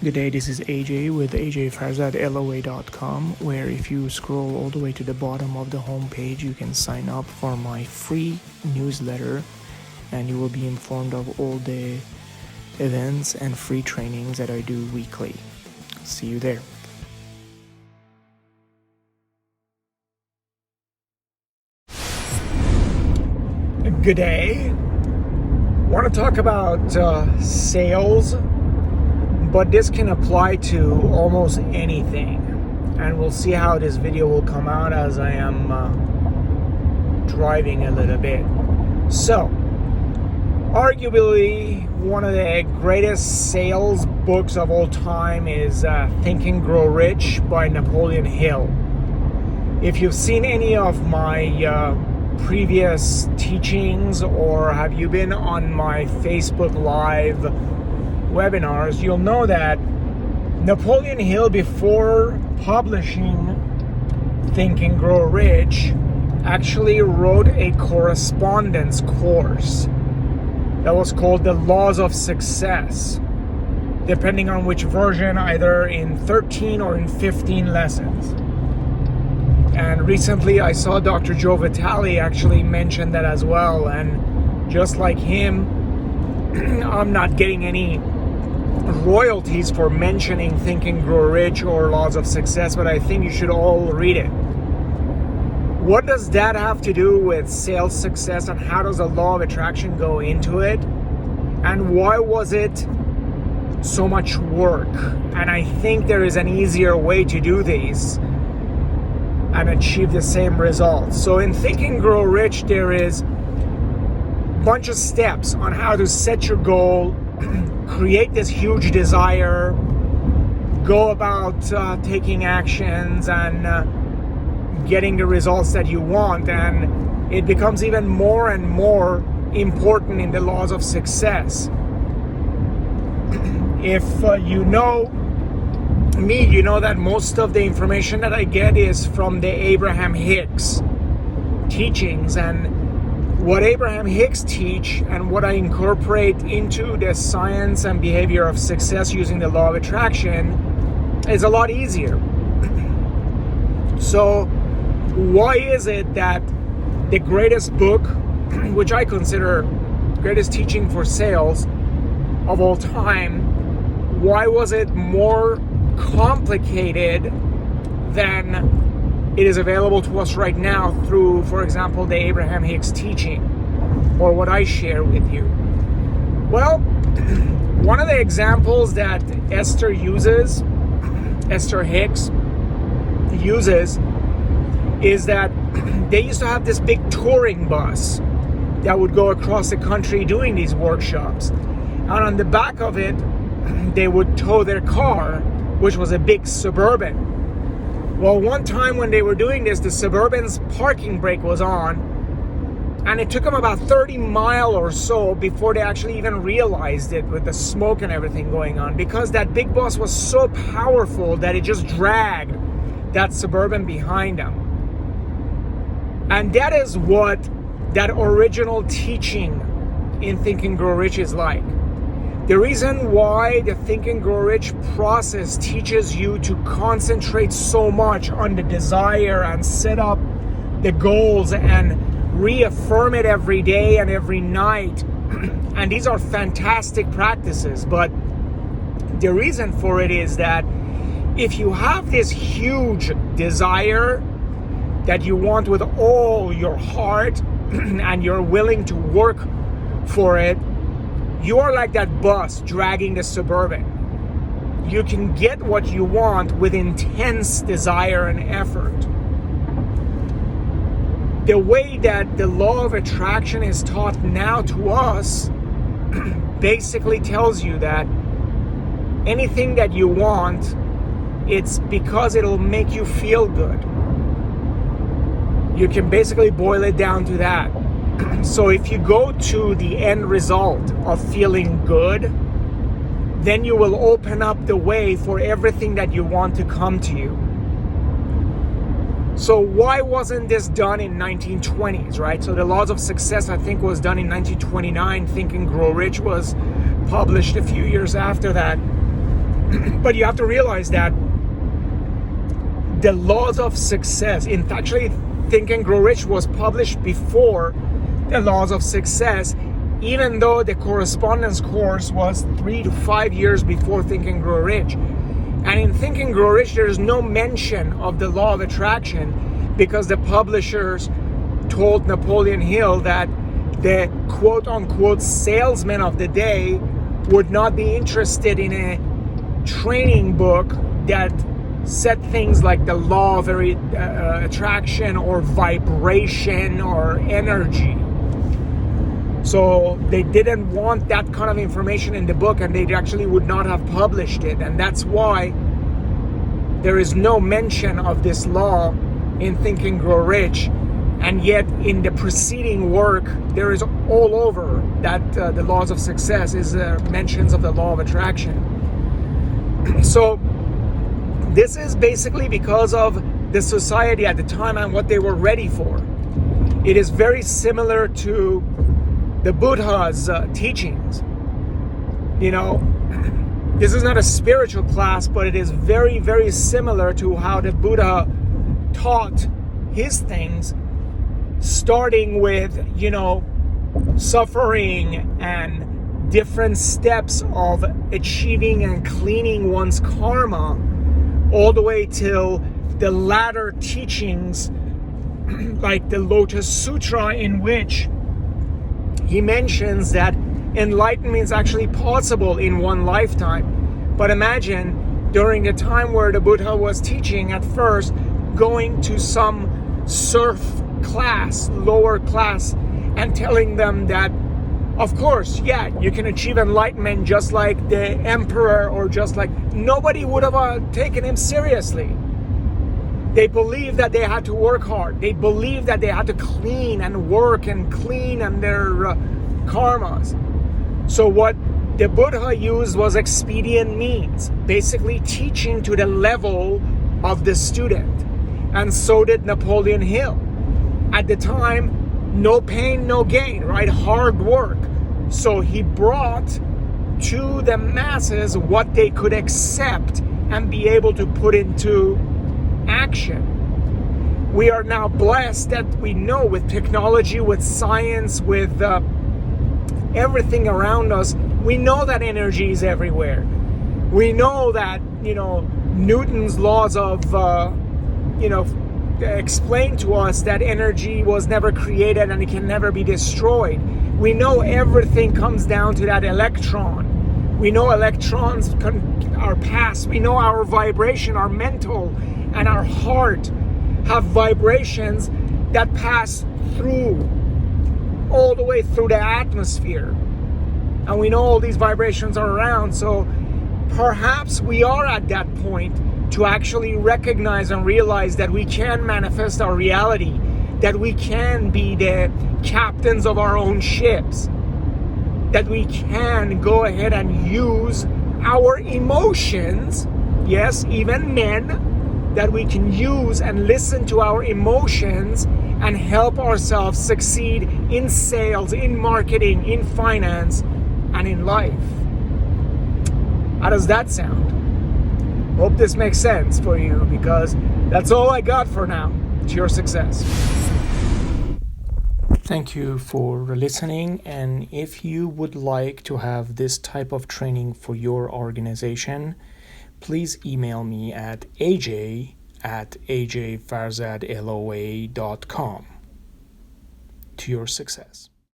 Good day, this is AJ with a.j.farzad LOA.com, where if you scroll all the way to the bottom of the homepage, you can sign up for my free newsletter and you will be informed of all the events and free trainings that I do weekly. See you there. Good day. I want to talk about sales, but this can apply to almost anything, and we'll see how this video will come out as I am driving a little bit. So, arguably one of the greatest sales books of all time is Think and Grow Rich by Napoleon Hill. If you've seen any of my previous teachings, or have you been on my Facebook Live webinars, you'll know that Napoleon Hill, before publishing Think and Grow Rich, actually wrote a correspondence course that was called The Laws of Success, depending on which version, either in 13 or in 15 lessons. And recently I saw Dr. Joe Vitale actually mention that as well, and just like him, I'm not getting any royalties for mentioning Think and Grow Rich or Laws of Success, but I think you should all read it. What does that have to do with sales success, and how does the law of attraction go into it? And why was it so much work? And I think there is an easier way to do these and achieve the same results. So in Think and Grow Rich, there is a bunch of steps on how to set your goal, create this huge desire, go about taking actions and getting the results that you want. And it becomes even more and more important in the laws of success. If you know me, you know that most of the information that I get is from the Abraham Hicks teachings, and what Abraham Hicks teach and what I incorporate into the science and behavior of success using the law of attraction is a lot easier. So why is it that the greatest book, which I consider greatest teaching for sales of all time, why was it more complicated than it is available to us right now through, for example, the Abraham Hicks teaching, or what I share with you? Well, one of the examples that Esther Hicks uses, is that they used to have this big touring bus that would go across the country doing these workshops, and on the back of it they would tow their car, which was a big Suburban. Well, one time when they were doing this, the Suburban's parking brake was on, and it took them about 30 miles or so before they actually even realized it, with the smoke and everything going on, because that big bus was so powerful that it just dragged that Suburban behind them. And that is what that original teaching in Think and Grow Rich is like. The reason why the Think and Grow Rich process teaches you to concentrate so much on the desire and set up the goals and reaffirm it every day and every night, and these are fantastic practices, but the reason for it is that if you have this huge desire that you want with all your heart and you're willing to work for it, you are like that bus dragging the Suburban. You can get what you want with intense desire and effort. The way that the law of attraction is taught now to us basically tells you that anything that you want, it's because it'll make you feel good. You can basically boil it down to that. So if you go to the end result of feeling good, then you will open up the way for everything that you want to come to you. So why wasn't this done in 1920s, right? So the Laws of Success, I think, was done in 1929. Think and Grow Rich was published a few years after that. But you have to realize that the laws of success, actually Think and Grow Rich was published before the laws of success, even though the correspondence course was 3 to 5 years before Think and Grow Rich. And in Think and Grow Rich, there is no mention of the law of attraction, because the publishers told Napoleon Hill that the quote-unquote salesman of the day would not be interested in a training book that said things like the law of attraction or vibration or energy. So they didn't want that kind of information in the book, and they actually would not have published it. And that's why there is no mention of this law in Think and Grow Rich. And yet in the preceding work, there is all over that the laws of success is mentions of the law of attraction. So this is basically because of the society at the time and what they were ready for. It is very similar to the Buddha's teachings. You know, this is not a spiritual class, but it is very, very similar to how the Buddha taught his things, starting with, suffering and different steps of achieving and cleaning one's karma, all the way till the latter teachings, like the Lotus Sutra, in which he mentions that enlightenment is actually possible in one lifetime. But imagine, during the time where the Buddha was teaching, at first going to some serf class, lower class, and telling them that, of course, yeah, you can achieve enlightenment just like the emperor, or just like, nobody would have taken him seriously. They believed that they had to work hard. They believed that they had to clean and work and clean and their karmas. So what the Buddha used was expedient means, basically teaching to the level of the student. And so did Napoleon Hill. At the time, no pain, no gain, right? Hard work. So he brought to the masses what they could accept and be able to put into action. We are now blessed that we know, with technology, with science, with everything around us, we know that energy is everywhere. We know that, Newton's laws of, explain to us that energy was never created and it can never be destroyed. We know everything comes down to that electron. We know electrons are passed. We know our vibration, our mental and our heart have vibrations that pass through, all the way through the atmosphere. And we know all these vibrations are around. So perhaps we are at that point to actually recognize and realize that we can manifest our reality, that we can be the captains of our own ships, that we can go ahead and use our emotions, yes, even men, that we can use and listen to our emotions and help ourselves succeed in sales, in marketing, in finance, and in life. How does that sound? Hope this makes sense for you, because that's all I got for now. To your success. Thank you for listening, and if you would like to have this type of training for your organization, please email me at aj@a.j.farzad.com. To your success.